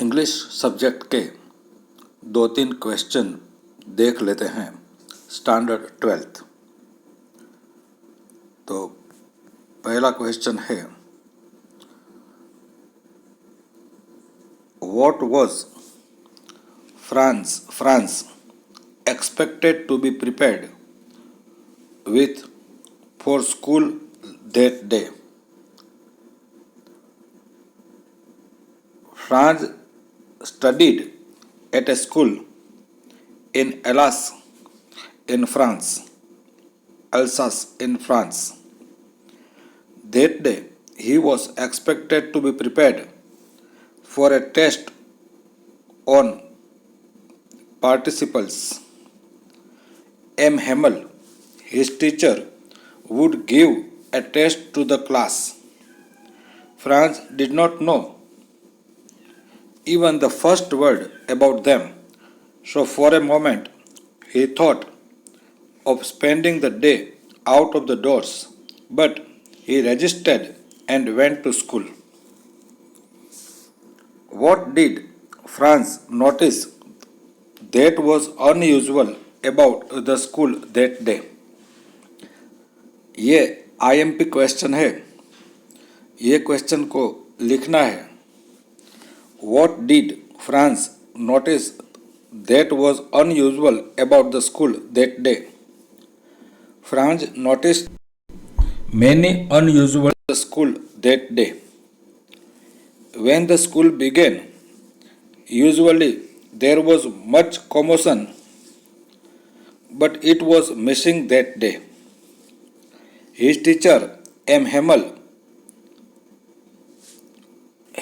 English subject के 2-3 question देख लेते हैं स्टैंडर्ड 12th। तो पहला क्वेश्चन है, what was France expected to be prepared with for school that day? France studied at a school in Alsace in France. That day, he was expected to be prepared for a test on participles. M. Hamel, his teacher, would give a test to the class. Franz did not know even the first word about them, so for a moment he thought of spending the day out of the doors, but he resisted and went to school. What did Franz notice that was unusual about the school that day? ये IMP question है। ये question को लिखना है। What did Franz notice that was unusual about the school that day? Franz noticed many unusual the school that day. When the school began, usually there was much commotion, but it was missing that day. His teacher, M. Hamel,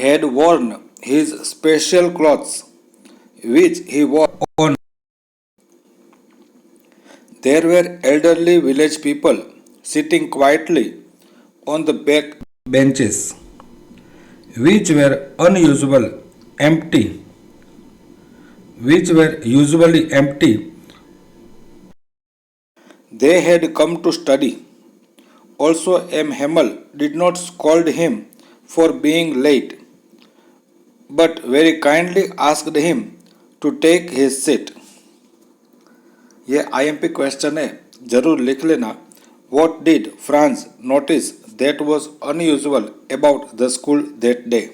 had worn his special clothes, which he wore on. There were elderly village people sitting quietly on the back benches, which were usually empty. They had come to study. Also, M. Hamel did not scold him for being late, but very kindly asked him to take his seat. ये IMP question है, जरूर लिख लेना। What did Franz notice that was unusual about the school that day?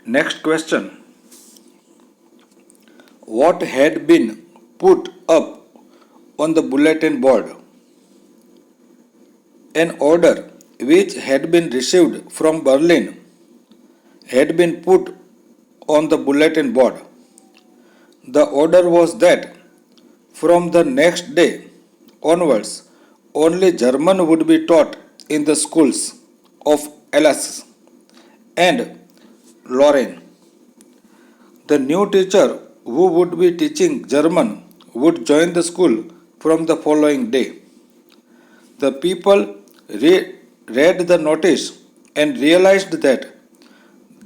Next question. What had been put up on the bulletin board? An order which had been received from Berlin had been put on the bulletin board. The order was that from the next day onwards, only German would be taught in the schools of Alsace and Lorraine. The new teacher who would be teaching German would join the school from the following day. The people read the notice and realized that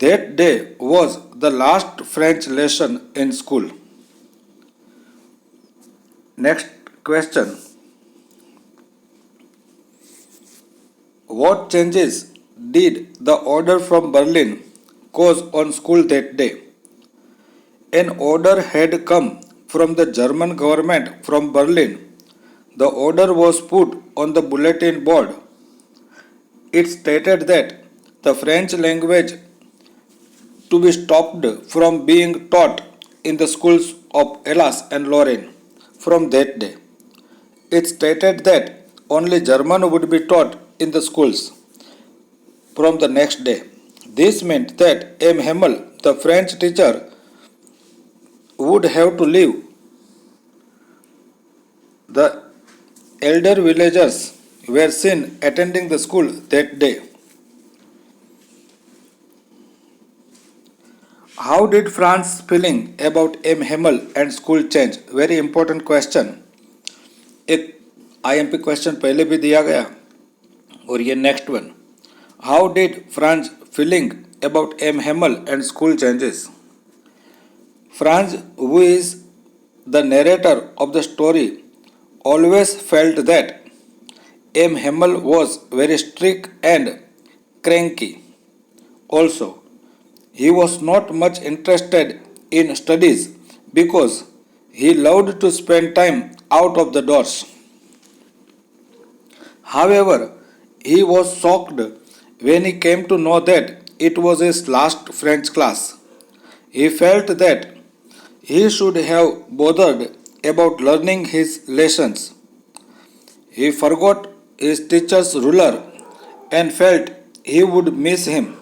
that day was the last French lesson in school. Next question. What changes did the order from Berlin cause on school that day? An order had come from the German government from Berlin. The order was put on the bulletin board. It stated that the French language to be stopped from being taught in the schools of Alsace and Lorraine from that day. It stated that only German would be taught in the schools from the next day. This meant that M. Hamel, the French teacher, would have to leave. The elder villagers were seen attending the school that day. How did Franz feeling about M. Hamel and school change? Very important question. एक IMP question पहले भी दिया गया और ये next one. How did Franz feeling about M. Hamel and school changes? Franz, who is the narrator of the story, always felt that M. Hamel was very strict and cranky. Also, He was not much interested in studies because he loved to spend time out of the doors. However, he was shocked when he came to know that it was his last French class. He felt that he should have bothered about learning his lessons. He forgot his teacher's ruler and felt he would miss him.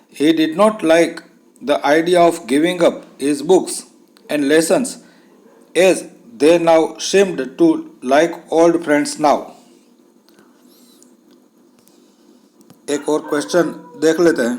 He did not like the idea of giving up his books and lessons as they now seemed to like old friends now. एक और question देख लेते हैं.